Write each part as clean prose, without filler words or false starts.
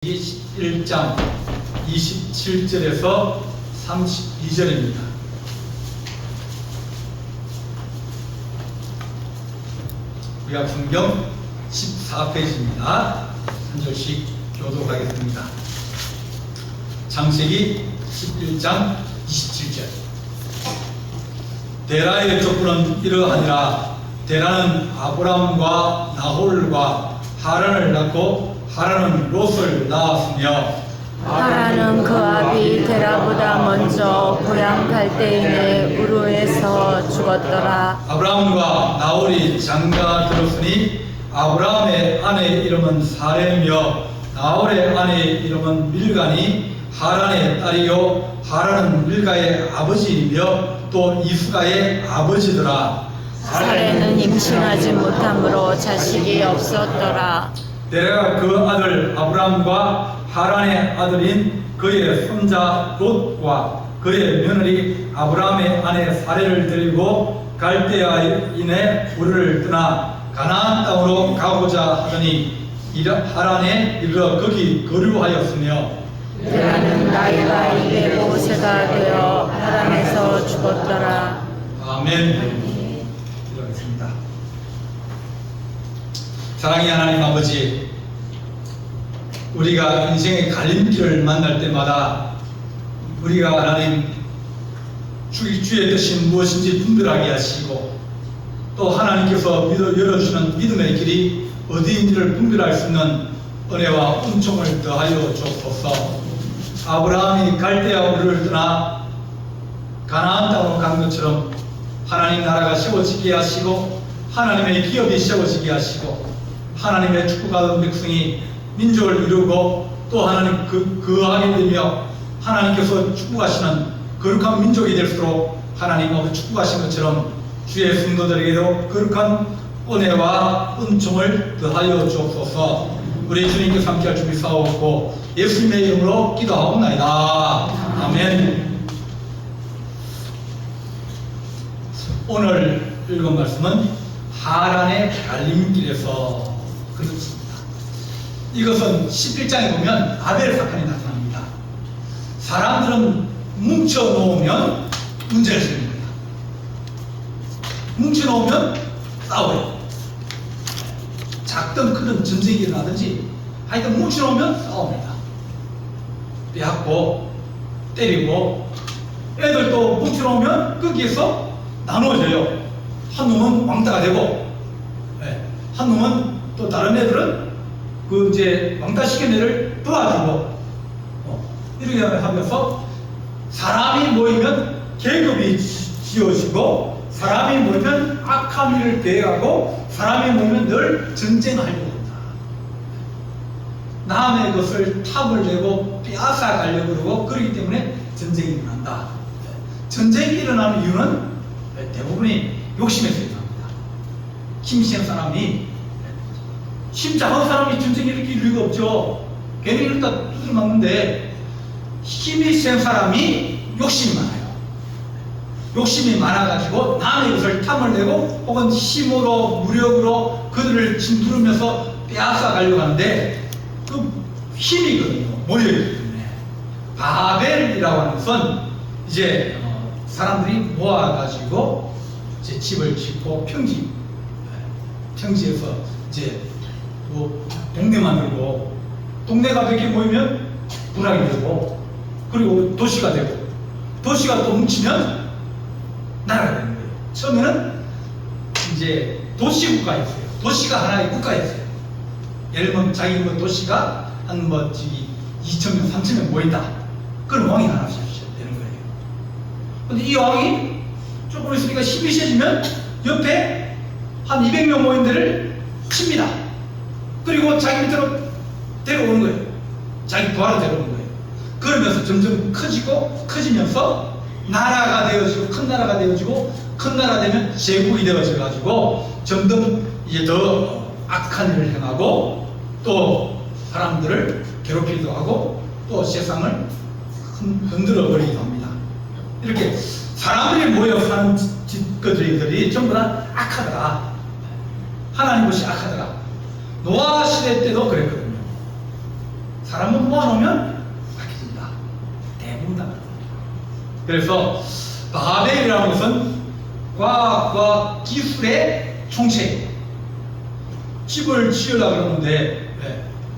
1장 27절에서 32절입니다. 구약성경 14페이지입니다. 한 절씩 교독하겠습니다. 창세기 11장 27절. 데라의 족보는 이러하니라. 데라는 아브람과 나홀과 하란을 낳고 하란은 롯을 낳았으며 하란은 그 아비 데라보다 먼저 고향 갈대인의 우르에서 죽었더라. 아브라함과 나홀이 장가 들었으니 아브라함의 아내 이름은 사레며 나홀의 아내 이름은 밀가니 하란의 딸이요 하란은 밀가의 아버지이며 또 이스가의 아버지더라. 사레는 임신하지 못함으로 자식이 없었더라. 데라가 그 아들 아브라함과 하란의 아들인 그의 손자 롯과 그의 며느리 아브라함의 아내 사레를 데리고 갈대아인의 우르를 떠나 가나안 땅으로 가고자 하더니 하란에 이르러 거기 거류하였으며 데라는 나이가 205세가 되어 하란에서 죽었더라. 아멘. 기도하겠습니다. 사랑의 하나님 아버지, 우리가 인생의 갈림길을 만날 때마다 우리가 하나님 주의 뜻이 무엇인지 분별하게 하시고 또 하나님께서 열어주시는 믿음의 길이 어디인지를 분별할 수 있는 은혜와 은총을 더하여 주옵소서. 아브라함이 갈대아 우르를 떠나 가나안 땅으로 간 것처럼 하나님 나라가 세워지게 하시고 하나님의 기업이 세워지게 하시고 하나님의 축복받은 백성이 민족을 이루고 또 하나님 거하게 되며 하나님께서 축복하시는 거룩한 민족이 될수록 하나님 아버지 축복하신 것처럼 주의 성도들에게도 거룩한 은혜와 은총을 더하여 주옵소서. 우리 주님께서 함께할 준비 싸웠고 예수님의 이름으로 기도하옵나이다. 아멘. 오늘 읽은 말씀은 하란의 갈림길에서 그렇습니다. 이것은 11장에 보면 아벨 사건이 나타납니다. 사람들은 뭉쳐 놓으면 문제를 생깁니다. 뭉쳐 놓으면 싸워요. 작든 크든 전쟁이 일어나든지 하여튼 뭉쳐 놓으면 싸웁니다. 빼앗고 때리고 애들도 뭉쳐 놓으면 거기에서 나눠져요. 한 놈은 왕따가 되고 한 놈은 또 다른 애들은 그 이제 왕따시킨 애를 도와주고 이렇게 하면서 사람이 모이면 계급이 지어지고 사람이 모이면 악한 일을 계획하고 사람이 모이면 늘 전쟁하려고 한다. 남의 것을 탑을 내고 빼앗아 가려고 그러고 그러기 때문에 전쟁이 일어난다. 전쟁이 일어나는 이유는 대부분이 욕심에서 일어납니다. 힘센 사람이 힘 작은 사람이 전쟁 일으킬 이유가 없죠. 괜히 이러다 두드려 맞는데 힘이 센 사람이 욕심이 많아요. 욕심이 많아가지고 남의 것을 탐을 내고 혹은 힘으로 무력으로 그들을 짓누르면서 빼앗아 가려고 하는데 그 힘이거든요. 모여있기 때문에. 바벨이라고 하는 것은 이제 사람들이 모아가지고 이제 집을 짓고 평지에서 이제 뭐 동네 만들고 동네가 100개 모이면 분할이 되고 그리고 도시가 되고 도시가 또 뭉치면 나라가 되는 거예요. 처음에는 이제 도시국가였어요. 도시가 하나의 국가였어요. 예를 들면 자기 뭐 도시가 한 뭐 2,000명, 3,000명 모인다. 그럼 왕이 하나씩 되는 거예요. 근데 이 왕이 조금 있으니까 힘이 세지면 옆에 한 200명 모인 데를 칩니다. 그리고 자기 밑으로 데려오는 거예요. 자기 부하로 데려오는 거예요. 그러면서 점점 커지면서 나라가 되어지고 큰 나라가 되어지고 큰 나라 되면 제국이 되어져 가지고 점점 이제 더 악한 일을 행하고 또 사람들을 괴롭히기도 하고 또 세상을 흔들어 버리기도 합니다. 이렇게 사람들이 모여 사는 것들이 전부 다 악하더라. 하나님 것이 악하더라. 노아 시대 때도 그랬거든요. 사람은 모아놓으면 바뀌어진다. 대부분 다 그렇습니다. 그래서 바벨이라는 것은 과학과 기술의 총체예요. 집을 지으려고 그러는데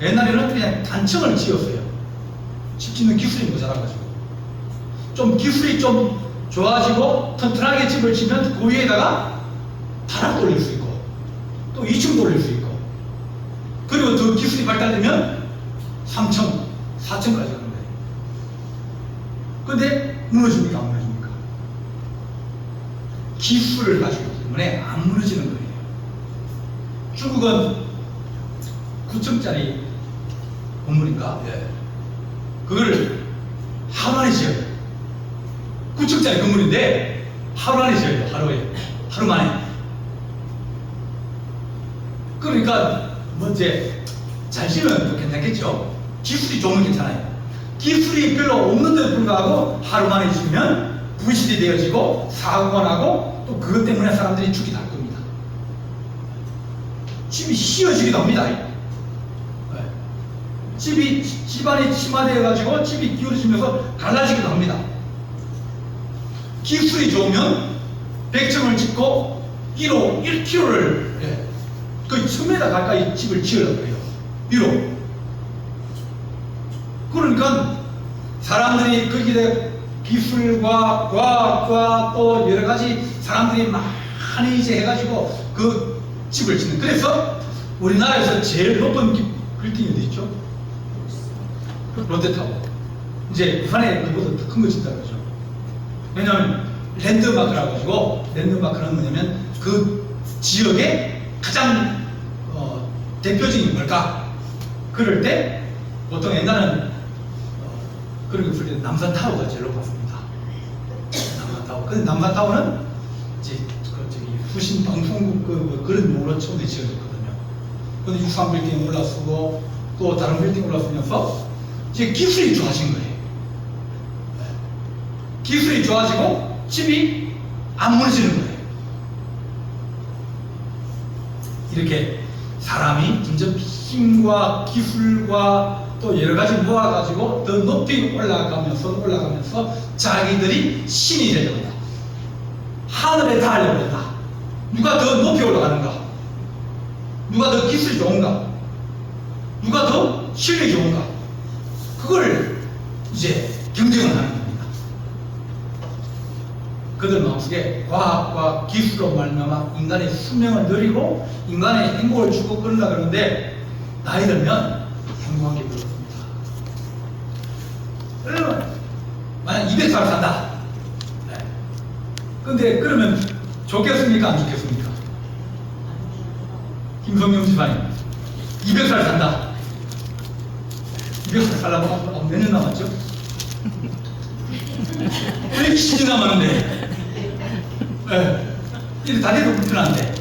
옛날에는 그냥 단층을 지었어요. 집 짓는 기술이 모자라가지고 좀 기술이 좀 좋아지고 튼튼하게 집을 지면 그 위에다가 다락 올릴 수 있고 또 2층도 올릴 수 있고 그리고 더 기술이 발달되면 3층, 4층까지 가는 거예요. 근데 무너집니까? 안 무너집니까? 기술을 가지고 있기 때문에 안 무너지는 거예요. 중국은 9층짜리 건물인가? 그거를 하루 안에 지어요. 9층짜리 건물인데 하루 안에 지어요. 하루 만에. 그러니까 뭐 이제 잘 지으면 또 괜찮겠죠. 기술이 좋으면 괜찮아요. 기술이 별로 없는데도 불구하고 하루 만에 지으면 부실이 되어지고 사고가 나고 또 그것 때문에 사람들이 죽이 날 겁니다. 집이 씌어지기도 합니다. 집안이 침하되어가지고 집이 기울어지면서 갈라지기도 합니다. 기술이 좋으면 100층을 짓고 1km를 거의 1000m 가까이 집을 지으려고 해요. 1호. 그러니까 사람들이 거기에 기술과 과학과 또 여러 가지 사람들이 많이 이제 해가지고 그 집을 짓는. 그래서 우리나라에서 제일 높은 빌딩이 어디 있죠? 롯데타워. 이제 부산에 그보다 더 큰 거 짓다 그러죠. 왜냐하면 랜드마크라고 가지고 랜드마크는 뭐냐면 그 지역의 가장 대표적인 뭘까? 그럴 때 보통 옛날에는 그런 거 없을 때 남산타워가 제일 높았습니다. 남산타워. 근데 남산타워는 이제 저기 후신 방송국 그런 용어로 처음에 지어졌거든요. 근데 63빌딩 올라서고 또 다른 빌딩 올라서면서 이제 기술이 좋아진 거예요. 기술이 좋아지고 집이 안 무너지는 거예요. 이렇게 사람이 점점 힘과 기술과 또 여러 가지 모아가지고 더 높이 올라가면서 자기들이 신이 되려고 한다. 하늘에 닿으려고 한다. 누가 더 높이 올라가는가? 누가 더 기술이 좋은가? 누가 더 실력이 좋은가? 그걸 이제 경쟁을 하는 겁니다. 그들 마음속에 과학과 기술로 말미암아 인간의 수명을 늘리고 인간의 행복을 주고 그러려 그러는데 나이 들면 행복한 게 별로 없습니다. 그러면 만약 200살 산다. 근데 그러면 좋겠습니까? 안 좋겠습니까? 김성영 지사님 200살 산다. 200살 살려고 몇 년 남았죠? 120년 남았는데 이제 다리도 불편한데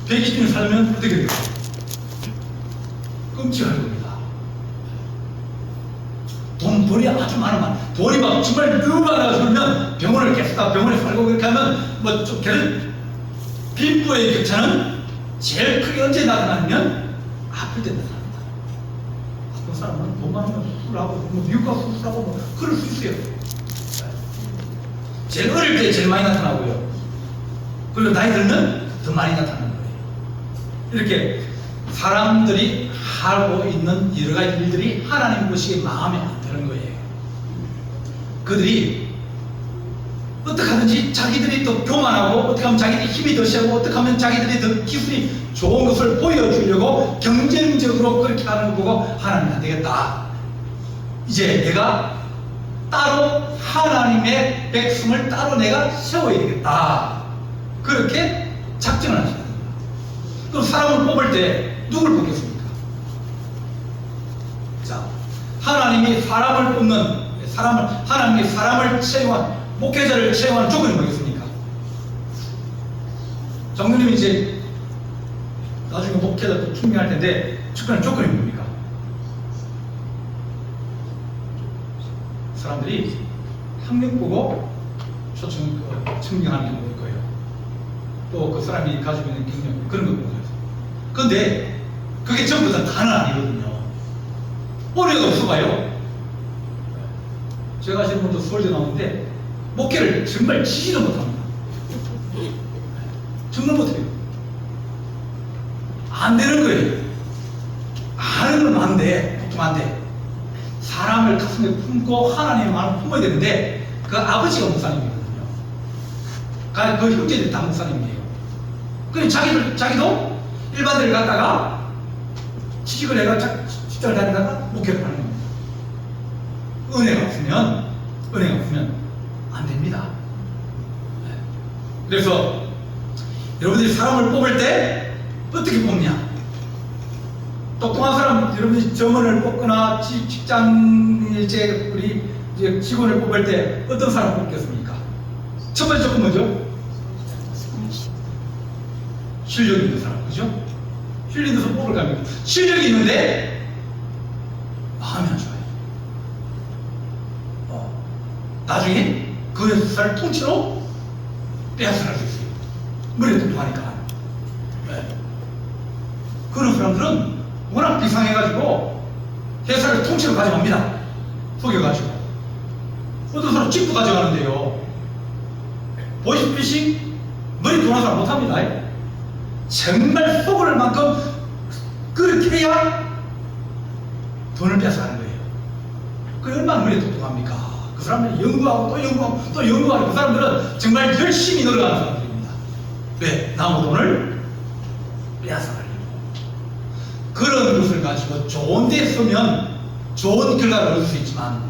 120년 살면 어떻게 돼요? 끔찍할 겁니다. 돈이 아주 많으면 돈이 막 정말 너무 많아서 그러면 병원을 계속 가 병원에 살고 그렇게 하면 뭐 좀 걔는 빈부의 격차는 제일 크게 언제 나타나면 아플 때 나타납니다. 아픈 사람은 돈 많으면 수술하고 뭐 미국 가서 수술하고 뭐 그럴 수 있어요. 제일 어릴 때 제일 많이 나타나고요. 그리고 나이 들면 더 많이 나타나는 거예요. 이렇게 사람들이 하고 있는 여러 가지 일들이 하나님 보시기에 마음에 안 드는 거예요. 그들이 어떻게 하든지 자기들이 또 교만하고 어떻게 하면 자기들이 힘이 더 세고 어떻게 하면 자기들이 더 기술이 좋은 것을 보여주려고 경쟁적으로 그렇게 하는 거 보고 하나님 안 되겠다. 이제 내가 따로 하나님의 백성을 따로 내가 세워야 되겠다. 그렇게 작정을 하시는 겁니다. 그럼 사람을 뽑을 때 누굴 뽑겠습니까? 자, 하나님이 사람을 뽑는 하나님이 사람을 채용한 목회자를 채용하는 조건이 뭐겠습니까? 장로님이 이제 나중에 목회자 충명할 텐데 조건이 뭡니까? 사람들이 학력 보고 청명하는 게 뭐일 거예요. 또 그 사람이 가지고 있는 경력 그런 거 보고. 그런데 그게 전부 다 다는 아니거든요. 은혜가 없어봐요. 제가 아시는 분도 서울대 나오는데 목회를 정말 지지도 못합니다. 정말 못해요. 안 되는 거예요. 아는 건 안 돼. 보통 안 돼. 사람을 가슴에 품고 하나님의 마음을 품어야 되는데 그 아버지가 목사님이거든요. 그 형제들이 다 목사님이에요. 그럼 자기도 일반대를 갔다가 취직을 해가 직장을 다니다가 목회를 하는 겁니다. 은혜가 없으면 안 됩니다. 네. 그래서 여러분들이 사람을 뽑을 때 어떻게 뽑냐? 똑똑한 사람, 여러분이 점원을 뽑거나 직장 우리 이제 직원을 뽑을 때 어떤 사람 뽑겠습니까? 첫 번째 조건 뭐죠? 실력이 있는 사람, 그죠? 실력이 있는 사람 뽑을 겁니다. 실력이 있는데 마음이 안 좋아요. 나중에 그 회사를 통째로 빼앗아갈 수 있어요. 머리가 똑똑하니까. 네. 그런 사람들은 워낙 비상해가지고 회사를 통째로 가져갑니다. 속여가지고. 어떤 사람 집도 가져가는데요. 보시듯이 머리 돌아서 사람 못합니다. 정말 속을 만큼 그렇게 해야 돈을 뺏어가는 거예요. 그 얼마나 머리 똑똑합니까? 그 사람들이 연구하고 또 연구하고 또 연구하고 그 사람들은 정말 열심히 노력하는 사람들입니다. 왜? 남의 돈을 빼앗아가려고. 그런 것을 가지고 좋은 데 쓰면 좋은 결과를 얻을 수 있지만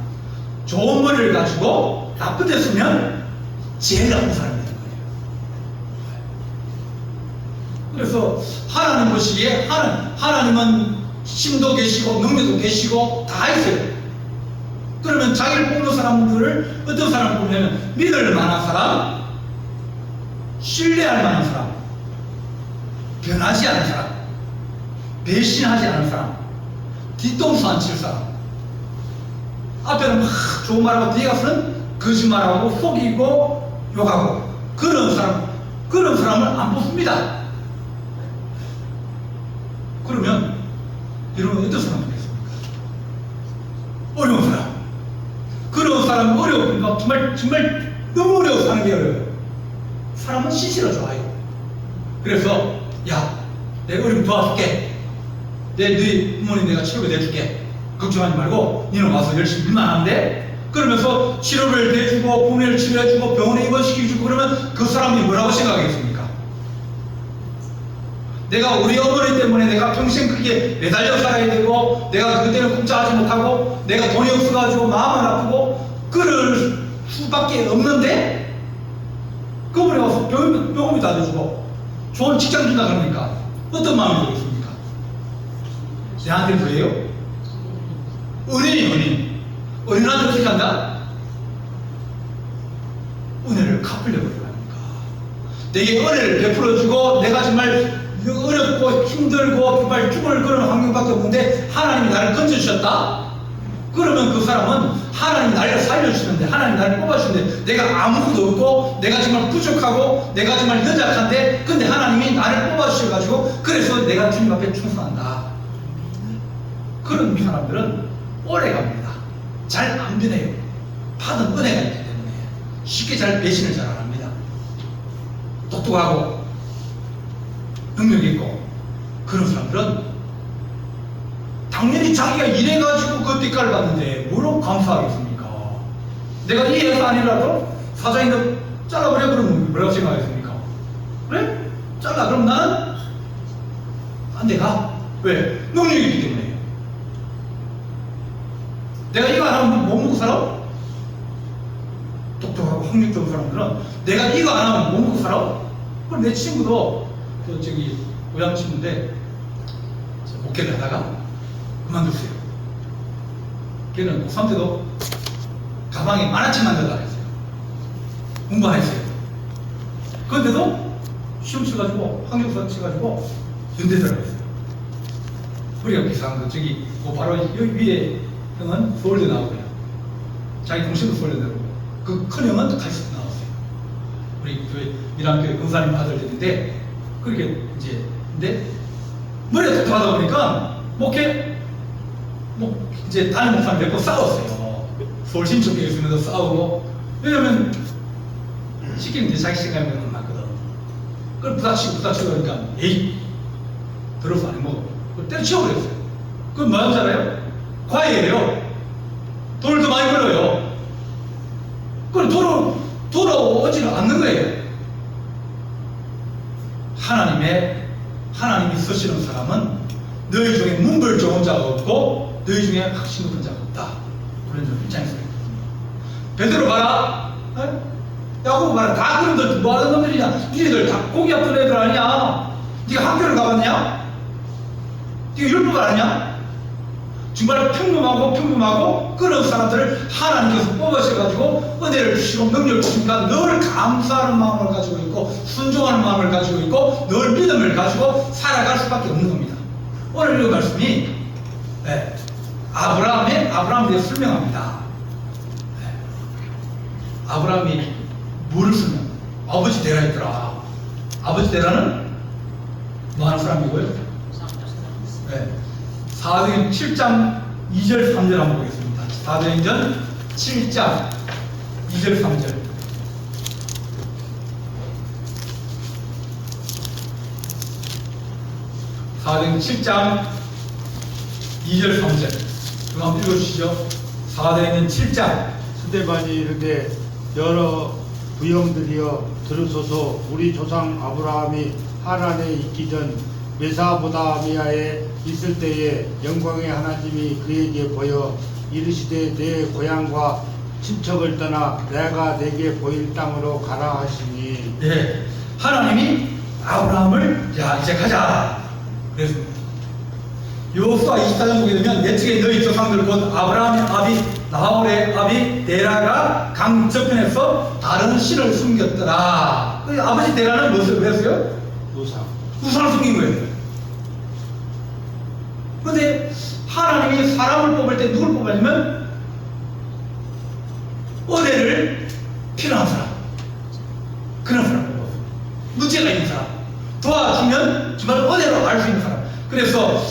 좋은 머리를 가지고 나쁜 데 쓰면 제일 나쁜 사람이 되는 거예요. 그래서 하나님 보시기에 하나님은 힘도 계시고 능력도 계시고 다 있어요. 그러면 자기를 뽑는 사람들을 어떤 사람을 뽑냐면 믿을 만한 사람, 신뢰할 만한 사람, 변하지 않은 사람, 배신하지 않은 사람, 뒤통수 안 칠 사람. 앞에는 막 좋은 말하고 뒤에 가서는 거짓말하고 속이고 욕하고 그런 사람을 안 뽑습니다. 그러면 여러분 어떤 사람 되겠습니까? 어려운 사람. 그런 사람은 어려우니까 정말 너무 어려워 사는 게 어려워요. 사람은 시시로 좋아요. 그래서 야, 내가 어려움 도와줄게. 네 부모님 내가 치료를 내줄게. 걱정하지 말고 너는 와서 열심히 일만 하면 돼. 그러면서 치료를 내주고 부모님을 치료해주고 병원에 입원시켜주고 그러면 그 사람이 뭐라고 생각하겠습니까? 내가 우리 어머니 때문에 내가 평생 그게 매달려 살아야 되고 내가 그때는 공짜하지 못하고 내가 돈이 없어가지고 마음은 아프고 그럴 수밖에 없는데 그분에 와서 병원비 다 내주고 좋은 직장 준다 그러니까 어떤 마음이 들겠습니까? 내한테 그래요? 은인한테 어떻게 한다? 은혜를 갚으려고 합니까? 내게 은혜를 베풀어주고 내가 정말 어렵고 힘들고 정말 죽을 그런 환경밖에 없는데 하나님이 나를 건져주셨다? 그러면 그 사람은 하나님이 나를 살려주시는데 하나님이 나를 뽑아주시는데 내가 아무것도 없고 내가 정말 부족하고 내가 정말 연약한데 근데 하나님이 나를 뽑아주셔가지고 그래서 내가 주님 앞에 충성한다. 그런 사람들은 오래 갑니다. 잘 안 변해요. 받은 은혜가 있기 때문에 쉽게 잘 배신을 잘 안 합니다. 똑똑하고 능력 있고 그런 사람들은 당연히 자기가 일해가지고 그 뒷가를 받는데 뭐로 감사하겠습니까? 내가 이 회사 아니라도 사장이 너 잘라버려 그러면 뭐라고 생각하겠습니까? 그래? 잘라 그럼 나는 안 돼 가. 왜? 능력이 있기 때문에. 내가 이거 안 하면 못 먹고 살아? 똑똑하고 학력적인 사람들은 내가 이거 안 하면 못 먹고 살아? 그럼 내 친구도 저기 고향 친구인데 목회를 하다가 그만뒀어요. 걔는 고3 때도 가방에 만화책만 들어가랬어요. 공부 안 했어요. 그런데도 시험 쳐가지고 학력사 쳐가지고 연대 들어갔어요. 우리가 비슷한 거 저기 바로 여기 위에 형은 서울대 나오고요. 자기 동생도 서울대 나오고 그 큰 형은 카이스트 나왔어요. 우리 교회 미남교회 권사님 아들들인데 그렇게 이제 근데 머리가 똑똑하다 보니까 목회 뭐 이제 담임 목사님 몇 번 싸웠어요. 서울 신촌교회에서도 싸우고. 왜냐면 시키는데 자기 생각이 맞거든. 그걸 부닥치고 그러니까 에이 들어서 안 먹어. 그걸 때려치워버렸어요. 그건 뭐 하는 줄 알아요? 과외예요. 돈을 더 많이 벌어요. 그걸 돌아오지를 않는 거예요. 하나님이 쓰시는 사람은 너희 중에 문벌 좋은 자가 없고 너희 중에 확신 높은 자가 없다. 그런 입장에서 베드로 봐라. 야고보 봐라. 다 그런들 뭐 하는 놈들이냐. 니네들 다 고기 아픈 애들 아니냐. 네가 학교를 가봤냐? 네가 율법을 아냐? 정말 평범하고 그런 사람들을 하나님께서 뽑으셔가지고 은혜를 주시고 능력을 주시니까 늘 감사하는 마음을 가지고 있고 순종하는 마음을 가지고 있고 늘 믿음을 가지고 살아갈 수밖에 없는 겁니다. 오늘 이 말씀이 아브라함에 대해 설명합니다. 아브라함이 뭐를 설명? 아버지 데라 했더라. 아버지 데라는 뭐 하는 사람이고요? 사도행전 7장 2절 3절 한번 보겠습니다. 사도행전 7장 2절 3절. 사도행전 7장 2절 3절. 그거 한번 읽어주시죠. 사도행전 7장. 스데반이 이르되 여러 부형들이여 들으소서. 우리 조상 아브라함이 하란에 있기 전 메사보다미아에 있을 때에 영광의 하나님이 그에게 보여 이르시되 내 고향과 친척을 떠나 내가 내게 보일 땅으로 가라 하시니. 네, 하나님이 아브라함을 야 이제 가자 그랬습니다. 여호수아 24장 보게 되면 내 측에 너희 조상들 곧 아브라함의 아비 나홀의 아비 데라가 강 저편에서 다른 신을 숨겼더라. 그 아버지 데라는 무엇을 했어요? 우상을 숨긴 거예요. 그런데 하나님이 사람을 뽑을 때 누굴 뽑았냐면 은혜를 필요한 사람, 그런 사람 뽑았어요. 문제가 있는 사람, 도와주면 정말 은혜로 알 수 있는 사람. 그래서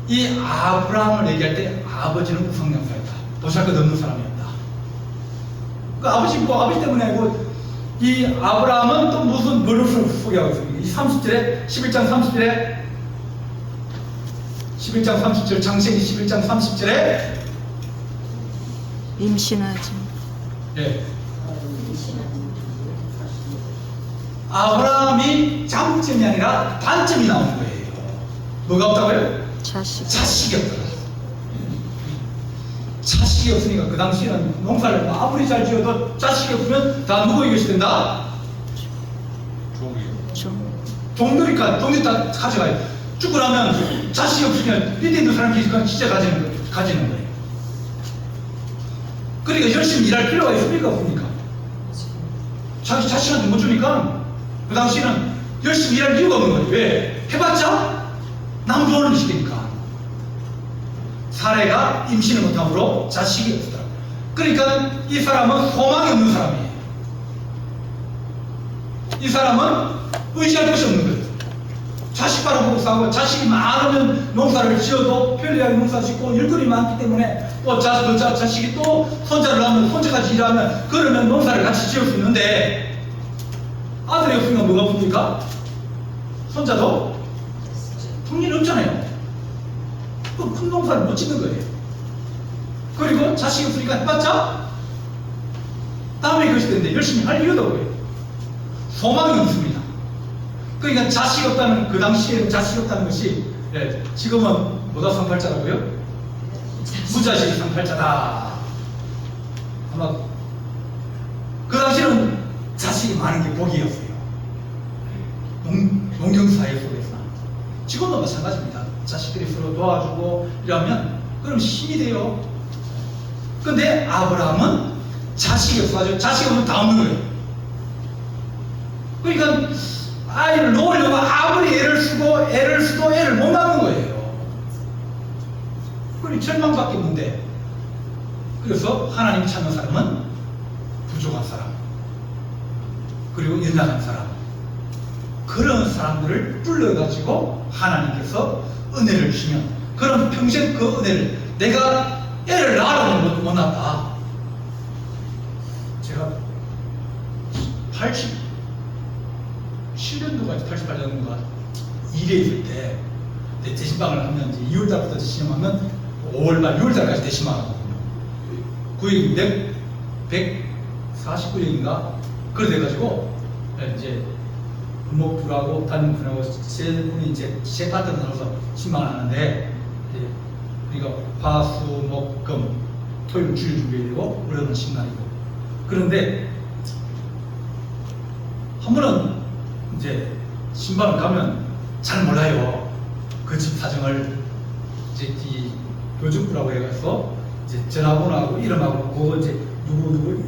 이 아브라함을 얘기할 때 아버지는 우상명사였다. 보잘것 없는 사람이었다. 그 아버지 때문에 아니고 이 아브라함은 또 무슨 뭐를 소개하고 있습니까? 이 30절에 11장 30절 창세기 11장 30절에 임신하지. 아브라함이 장점이 아니라 단점이 나오는 거예요. 뭐가 없다고요? 자식이 없다. 자식이 없으니까 그 당시에는 농사를 아무리 잘 지어도 자식이 없으면 다 누구 이것이 된다? 종들이니까 종이 다 가져가요. 죽고 나면 자식이 없으면 밑에 있는 사람이 진짜 가지는 거예요. 그러니까 열심히 일할 필요가 있습니까? 없습니까? 자기 자식한테 못 주니까 그 당시에는 열심히 일할 이유가 없는 거예요. 왜? 해봤자 남 좋아하는 시대니까. 사례가 임신을 못함으로 자식이 없더라. 그러니까 이 사람은 소망이 없는 사람이에요. 이 사람은 의지할 것이 없는 거예요. 자식 바라보고 싸우고 자식이 많으면 농사를 지어도 편리하게 농사 짓고 일거리 많기 때문에 또 자식이 또 손자를 하면 손자같이 일하면 그러면 농사를 같이 지을 수 있는데 아들이 없으면 뭐가 봅니까? 손자도 통일이 없잖아요. 그 큰 농사를 못 짓는 거예요. 그리고 자식이 없으니까 해봤자 다음에 그것이 되는데 열심히 할 이유도 없고요. 소망이 없습니다. 그러니까 자식 없다는, 그 당시에는 자식 없다는 것이 지금은 뭐다 상팔자라고요? 무자식 상팔자다. 아마 그 당시에는 자식이 많은 게 복이었어요. 농경사회 속에서. 지금도 마찬가지입니다. 자식들이 서로 도와주고 이러면 그럼 힘이 돼요. 근데 아브라함은 자식이 없어가지고 자식이 없으면 다 없는 거예요. 그러니까 아이를 놓으려고 아무리 애를 써도 애를 못 낳는 거예요. 그러니 절망밖에 없는데, 그래서 하나님 찾는 사람은 부족한 사람, 그리고 연약한 사람, 그런 사람들을 불러가지고 하나님께서 은혜를 주시면 그럼 평생 그 은혜를 내가 애를 낳으라고 못 낳았다. 제가 87년도까지 88년도가 일에 있을 때 대신방을 하면 이제 2월달부터 대신하면 5월말 6월달까지 대신방을 하거든요. 구역이 149역인가 그래 돼가지고 이제 부목부하고 담임분하고 세 분이 이제 세 파트를 나눠서 신방을 하는데 그러니까 화, 수, 목, 금 토요일 주일 준비해야 되고 월요일은 신방이고 그런데 한 번은 이제 신방을 가면 잘 몰라요. 그 집 사정을 이제 이 교직부라고 해서 이제 전화번호하고 이름하고 그거 이제 누구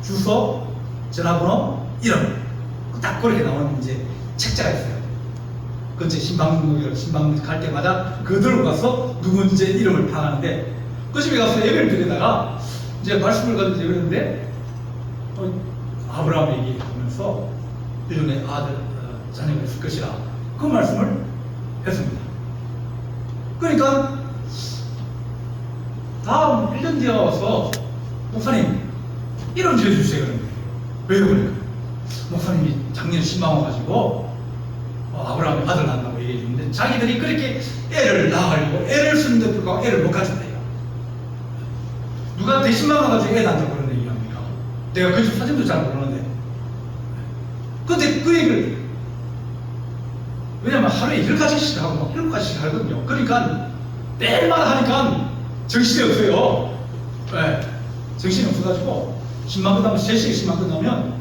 주소, 전화번호, 이름 딱 그렇게 나오는 이제 책자가 있어요. 그 이제 신방 갈 때마다 그거 들고 가서 누구 이제 이름을 파하는데 그 집에 가서 예배를 드리다가 이제 말씀을 가지고 예배했는데 아브라함 얘기하면서 일년에 아들 자녀가 있을 것이라 그 말씀을 했습니다. 그러니까 다음 1년 뒤에 와서 목사님 이름 지어주세요. 그런 거예요. 왜요? 그러니까 목사님이 작년 신방 와가지고 아브라함의 아들 낳는다고 얘기해 주는데 자기들이 그렇게 애를 낳으려고 애를 쓰는데 불구하고 애를 못 가진대요. 누가 대신만 와가지고 애 낳는다고 그런 얘기 합니까? 내가 그 집 사진도 잘 모르는데 근데 그 얘기를 왜냐면 하루에 10가지씩 하고 막 7가지씩 하거든요. 그러니까 매일마다 하니까 정신이 없어요. 네. 정신이 없어가지고 신방 끝나면 3시에 신방 끝나면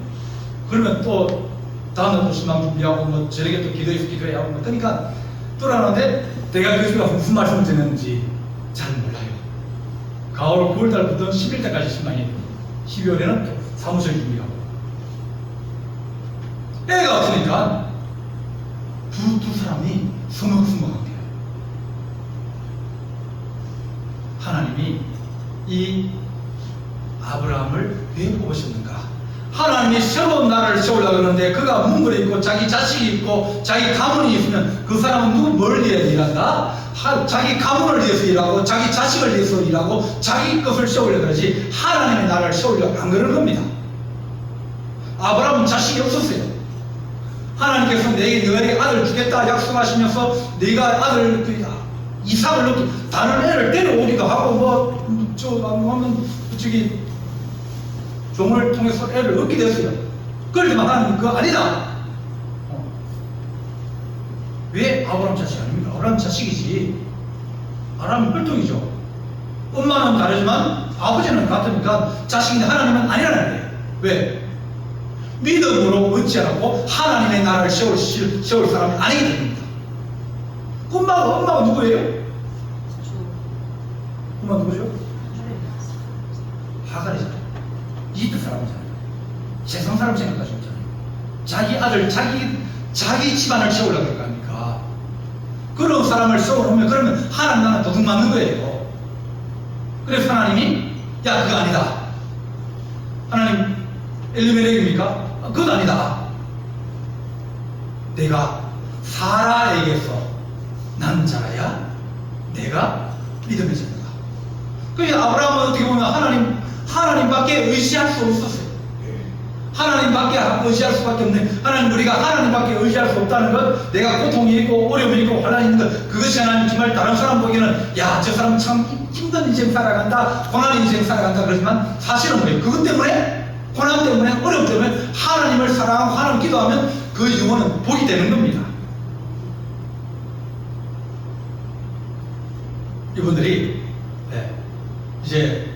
그러면 또 다음날 또 신방 준비하고 뭐 저녁에 또 기도해야 하고 그러니까 돌아오는데 내가 그 집에 무슨 말씀을 드렸는지 잘 몰라요. 가을 9월달부터 10일달까지 신방이 12월에는 또 사무실 준비하고 애가 없으니까 두 사람이 서먹서먹한 거예요. 하나님이 이 아브라함을 왜 뽑으셨는가? 하나님이 새로운 나라를 세우려고 그러는데 그가 문벌에 있고 자기 자식이 있고 자기 가문이 있으면 그 사람은 누구 뭘 위해서 일한다? 자기 가문을 위해서 일하고 자기 자식을 위해서 일하고 자기 것을 세우려고 그러지 하나님의 나라를 세우려고 안 그러는 겁니다. 아브라함은 자식이 없었어요. 하나님께서 너에게 아들 주겠다 약속하시면서 네가 아들 이삭을 넣고 다른 애를 데려오기도 하고 하면 저기 종을 통해서 애를 얻게 됐어요. 그러지만 하나님 그거 아니다. 왜 아브라함 자식이 아닙니까? 아브라함 자식이지. 아브라함은 혈통이죠. 엄마는 다르지만 아버지는 같으니까 자식인데 하나님은 아니라는 거예요. 왜? 믿음으로 얻지 않았고 하나님의 나라를 세울 사람이 아니기 때문입니다. 엄마가 누구예요? 엄마 누구죠? 하갈이잖아요. 이집트 사람이잖아요. 세상 사람 생각하지 못잖아요. 자기 아들, 자기 집안을 세우려고 그럴 거 아닙니까? 그런 사람을 세워놓으면 그러면 하나님 나라 도둑 맞는 거예요. 그래서 하나님이 야 그거 아니다. 하나님 엘리멜렉입니까? 그건 아니다. 내가 사라에게서 난 자라야 내가 믿음의 자녀다. 그러니까 아브라함은 어떻게 보면 하나님밖에 의지할 수 없었어요. 하나님밖에 의지할 수밖에 없네. 하나님 우리가 하나님밖에 의지할 수 없다는 것, 내가 고통이 있고 어려움이 있고 혼란이 있는 것, 그것이 하나님 정말 다른 사람 보기에는 야 저 사람 참 힘든 인생 살아간다, 고난의 인생 살아간다 그러지만 사실은 뭐예요? 그것 때문에 고난 때문에 어려움 때문에 하나님을 사랑하고 하나님 기도하면 그 영혼은 복이 되는 겁니다. 이분들이 이제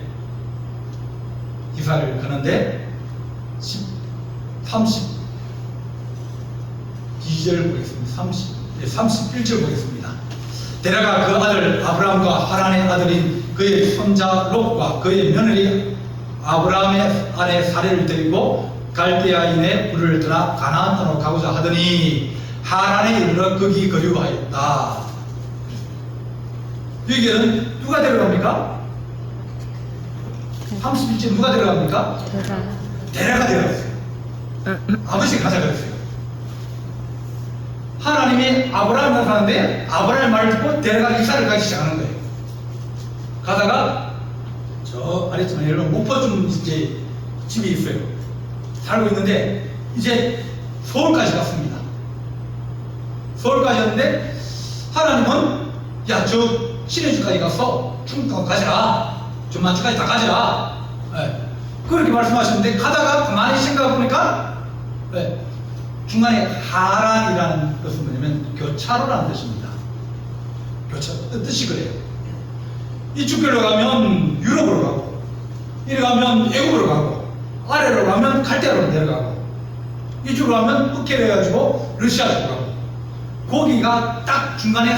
이사를 가는데 32절 보겠습니다. 31절 보겠습니다. 데라가 그 아들 아브라함과 하란의 아들인 그의 손자 롯과 그의 며느리 아브라함의 아내 사례를 데리고 갈대아인의 굴을 떠나 가나안 땅으로 가고자 하더니 하란에 이르러 거기 거류하였다. 여기에는 누가 데려갑니까? 31절 누가 데려갑니까? 데라가 데려갔어요. 아버지가 가자 그랬어요. 하나님이 아브라함이 나타나는데 아브라함의 말을 듣고 데려가 이삭을 가기 시작하는 거예요. 가다가 저 말했지만 여러분 목포쯤 이제 집이 있어요. 살고 있는데 이제 서울까지 갔습니다. 서울까지 갔는데 하나님은 야 저 신해주까지 가서 충북 가지라. 저 만주까지 다 가지라. 예. 그렇게 말씀하셨는데 가다가 가만히 생각해보니까 예. 중간에 하란이라는 것은 뭐냐면 교차로라는 뜻입니다. 교차 뜻이 그래요. 이쪽으로 가면 유럽으로 가고 이리 가면 애굽으로 가고 아래로 가면 갈대아로 내려가고 이쪽으로 가면 흑해로 해가지고 러시아 쪽으로 가고 거기가 딱 중간에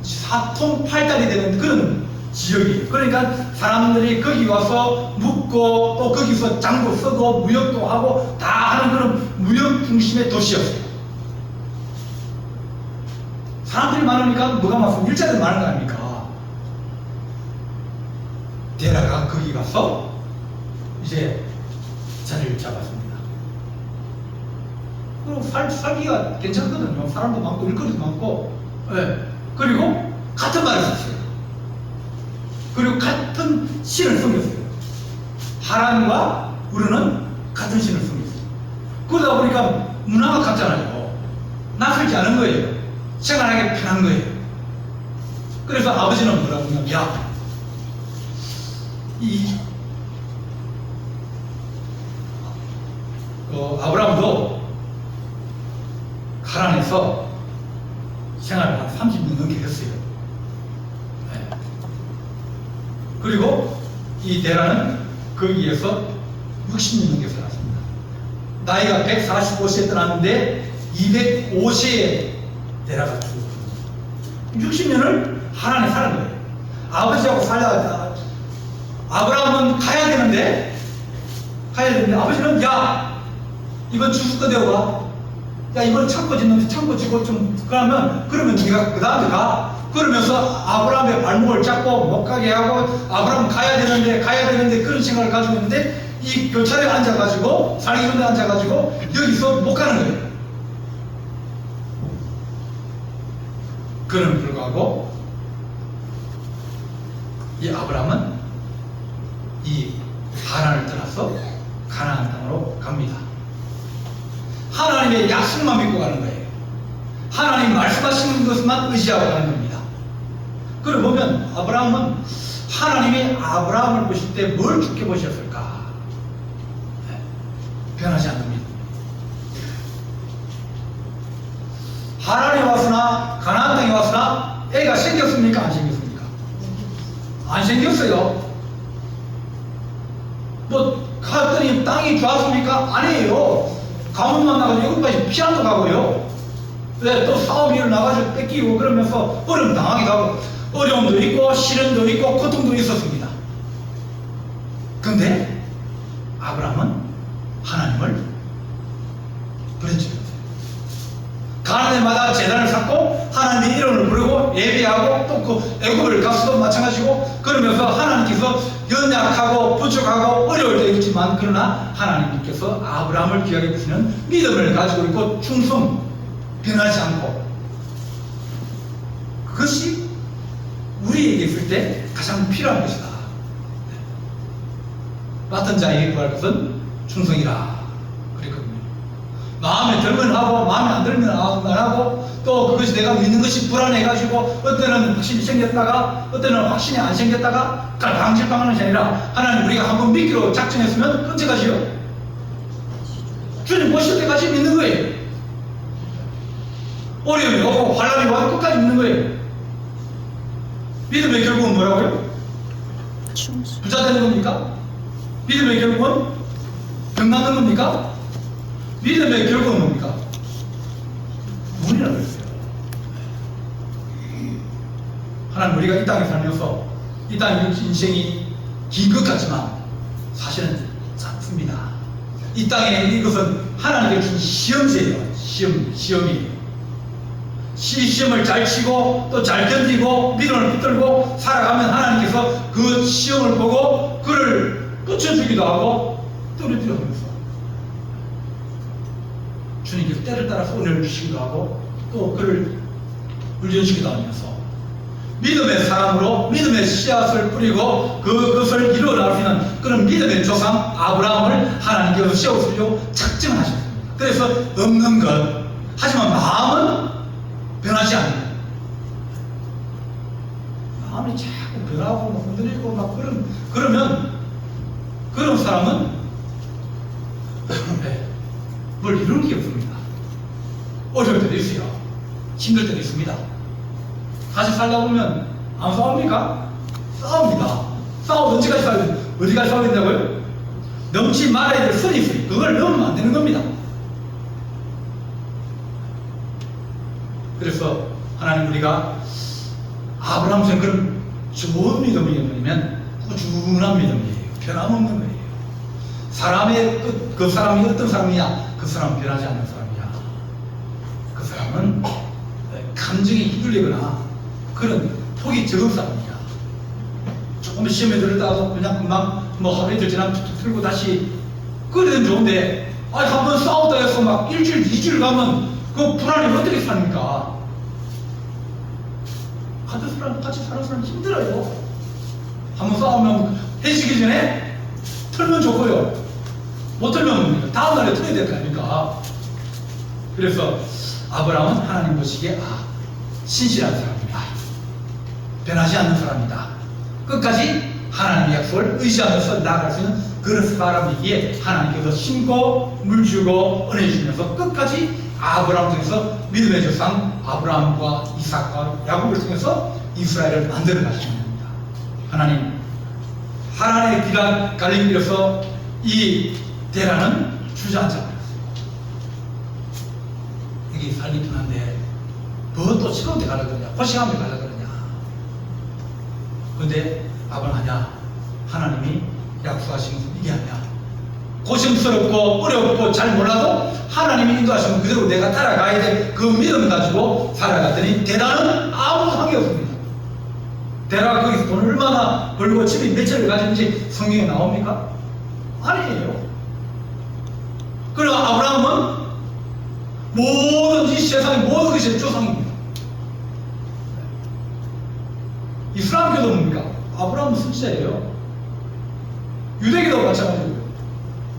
사통팔달이 되는 그런 지역이에요. 그러니까 사람들이 거기 와서 묵고 또 거기서 장도 쓰고 무역도 하고 다 하는 그런 무역 중심의 도시였어요. 사람들이 많으니까 뭐가 많습니까? 일자리도 많은 거 아닙니까? 데라가 거기 가서 이제 자리를 잡았습니다. 그리고 살기가 괜찮거든요. 사람도 많고 일거리도 많고, 예. 그리고 같은 말을 썼어요. 그리고 같은 신을 섬겼어요. 하란과 우르는 같은 신을 섬겼어요. 그러다 보니까 문화가 같잖아요. 낯설지 않은 거예요. 생활하기 편한 거예요. 그래서 아버지는 뭐라고 하냐면, 야, 아브라함도 하란에서 생활을 한 30년 넘게 했어요. 네. 그리고 이 데라는 거기에서 60년 넘게 살았습니다. 나이가 145세에 떠났는데 205세에 데라가 죽었습니다. 60년을 하란에 사는 거예요. 아버지하고 살다가 아브라함은 가야 되는데 아버지는 야 이번 추수거 되어가 야 이번 창고 짓는데 창고 짓고 좀 그러면 네가 그 다음에 가 그러면서 아브라함의 발목을 잡고 못 가게 하고 아브라함은 가야 되는데 그런 생각을 가지고 있는데 이 교차로에 앉아가지고 살기 좋은 데 앉아가지고 여기서 못 가는 거예요. 그럼에도 불구하고 이 아브라함은 이 하란을 떠나서 가나안 땅으로 갑니다. 하나님의 약속만 믿고 가는 거예요. 하나님 말씀하시는 것만 의지하고 가는 겁니다. 그걸 보면 아브라함은 하나님이 아브라함을 보실 때 뭘 좋게 보셨을까? 네. 변하지 않습니다. 하란에 왔으나 가나안 땅에 왔으나 애가 생겼습니까? 안 생겼습니까? 안 생겼어요. 뭐 갔더니 땅이 좋았습니까? 아니에요. 가문만 나가지고 애국까지 피난도 가고요. 네, 또 사업이 일어나가지고 뺏기고 그러면서 어려움 당하기도 하고 어려움도 있고 시련도 있고 고통도 있었습니다. 근데 아브라함은 하나님을 버리지 않았어요. 가는 데마다 제단을 쌓고 하나님의 이름을 부르고 예배하고 또 그 애굽을 가서도 마찬가지고 그러면서 하나님께서 연약하고 부족하고 어려울 때 있지만 그러나 하나님께서 아브라함을 귀하게 보시는 믿음을 가지고 있고 충성 변하지 않고 그것이 우리에게 있을 때 가장 필요한 것이다. 맡은 자에게 구할 것은 충성이라 그랬거든요. 마음에 들면 하고 마음에 안 들면 안 하고 또 그것이 내가 믿는 것이 불안해가지고 어때는 확신이 생겼다가 어때는 확신이 안 생겼다가 강질방하는 것이 아니라 하나님 우리가 한번 믿기로 작정했으면 언제까지요? 주님 보실 때까지 믿는 거예요. 어려움이 오고 환란이 와도 끝까지 믿는 거예요. 믿음의 결국은 뭐라고요? 부자 되는 겁니까? 믿음의 결국은 병 낫는 겁니까? 믿음의 결국은 뭡니까? 문이라고 했어요. 하나님 우리가 이 땅에 살면서 이 땅의 인생이 긴 것 같지만 사실은 짧습니다. 이 땅에 이것은 하나님께 주신 시험제예요. 시험이에요. 시험을 잘 치고 또 잘 견디고 믿음을 붙들고 살아가면 하나님께서 그 시험을 보고 그를 붙여주기도 하고 떨어뜨려 하면서 주님께서 때를 따라서 은혜를 주시기도 하고 또 그를 훈련시키다 하면서 믿음의 사람으로 믿음의 씨앗을 뿌리고 그것을 이루어나갈 수 있는 그런 믿음의 조상 아브라함을 하나님께서 세우시려고 작정하셨습니다. 그래서 없는 것, 하지만 마음은 변하지 않는, 마음이 자꾸 변하고 막 흔들리고 막 그러면 그런 사람은 뭘 이루는 게 없습니다. 어려울 때도 있어요. 힘들 때도 있습니다. 같이 살다 보면 안 싸웁니까? 싸웁니다. 싸우면 언제까지 싸워야 어디까지 싸워야 된다고요? 넘지 말아야 될 선이 있어요. 그걸 넘으면 안 되는 겁니다. 그래서 하나님 우리가 아브라함처럼 그런 좋은 믿음이 뭐냐면 꾸준한 믿음이에요. 변함없는 거예요. 사람의 그 사람이 어떤 사람이냐? 그 사람은 변하지 않는 사람이야. 그 사람은 감정에 휘둘리거나 그런 폭이 적은 사람이야. 조금 시험에 들었다가 그냥 금방 뭐 하루 이틀 지나면 툭툭 틀고 다시 그러면 좋은데 한번 싸웠다 해서 막 일주일, 2주일 가면 그 불안이 어떻게 삽니까? 같이 사는 사람 힘들어요. 한번 싸우면 헤어지기 전에 틀면 좋고요. 못 틀면 다음날에 틀어야 될 거 아닙니까? 그래서 아브라함은 하나님 보시기에 신실한 사람이다. 변하지 않는 사람이다. 끝까지 하나님의 약속을 의지하면서 나아갈 수 있는 그런 사람이기에 하나님께서 심고 물주고 은혜 주시면서 끝까지 아브라함 통해서 믿음의 조상 아브라함과 이삭과 야곱을 통해서 이스라엘을 만들어 가시는 겁니다. 하나님의 길한 갈림길에서 이 대라는 주저앉아 버렸어요. 이게 살기 편한데 뭐 또 치러운 데 가려 그러냐, 호시한 데 가려 그러냐. 근데 아브라함 하나님이 약속하신 것은 이게 아니야. 고심스럽고 어렵고 잘 몰라도 하나님이 인도하시면 그대로 내가 따라가야 돼. 그 믿음 가지고 살아갔더니 대라는 아무 상관이 없습니다. 대라가 거기서 돈을 얼마나 벌고 집이 몇 채를 가지는지 성경에 나옵니까? 아니에요. 그리고 아브라함은 모든 이 세상의 모든 것이 조상입니다. 이슬람교도 뭡니까? 아브라함은 선지자예요. 유대교도 마찬가지고요.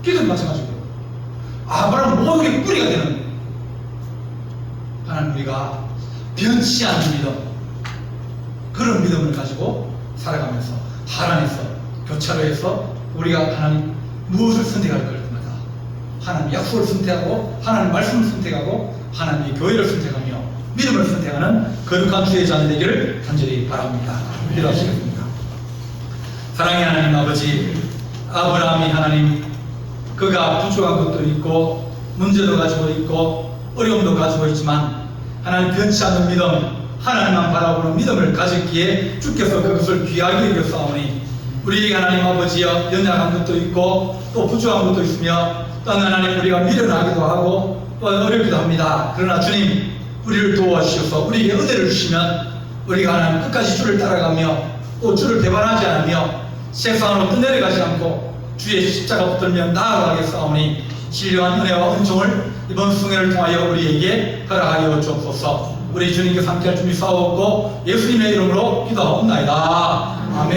기도도 마찬가지고요. 아브라함은 모든 게 뿌리가 되는 하나님 우리가 변치 않는 믿음, 그런 믿음을 가지고 살아가면서 하나님에서 교차로 해서 우리가 하나님 무엇을 선택할 걸 겁니다. 하나님 약속을 선택하고 하나님 말씀을 선택하고 하나님의 교회를 선택하며 믿음을 선택하는 거룩한 주의 자녀 되기를 간절히 바랍니다. 기도하시겠습니다. 사랑의 하나님 아버지, 아브라함이 하나님 그가 부족한 것도 있고 문제도 가지고 있고 어려움도 가지고 있지만 하나님 변치 않는 믿음, 하나님만 바라보는 믿음을 가졌기에 주께서 그것을 귀하게 여겼사오니 우리 하나님 아버지여 연약한 것도 있고 또 부족한 것도 있으며 또 하나님 우리가 미련하기도 하고 또 어렵기도 합니다. 그러나 주님 우리를 도와주셔서 우리에게 은혜를 주시면 우리가 하나님 끝까지 주를 따라가며 또 주를 배반하지 않으며 세상으로 떠내려가지 않고 주의 십자가 붙들며 나아가겠사오니 신령한 은혜와 은총을 이번 승회를 통하여 우리에게 허락하여 주옵소서. 우리 주님께서 함께할 준비 싸웠고 예수님의 이름으로 기도하옵나이다. 아멘.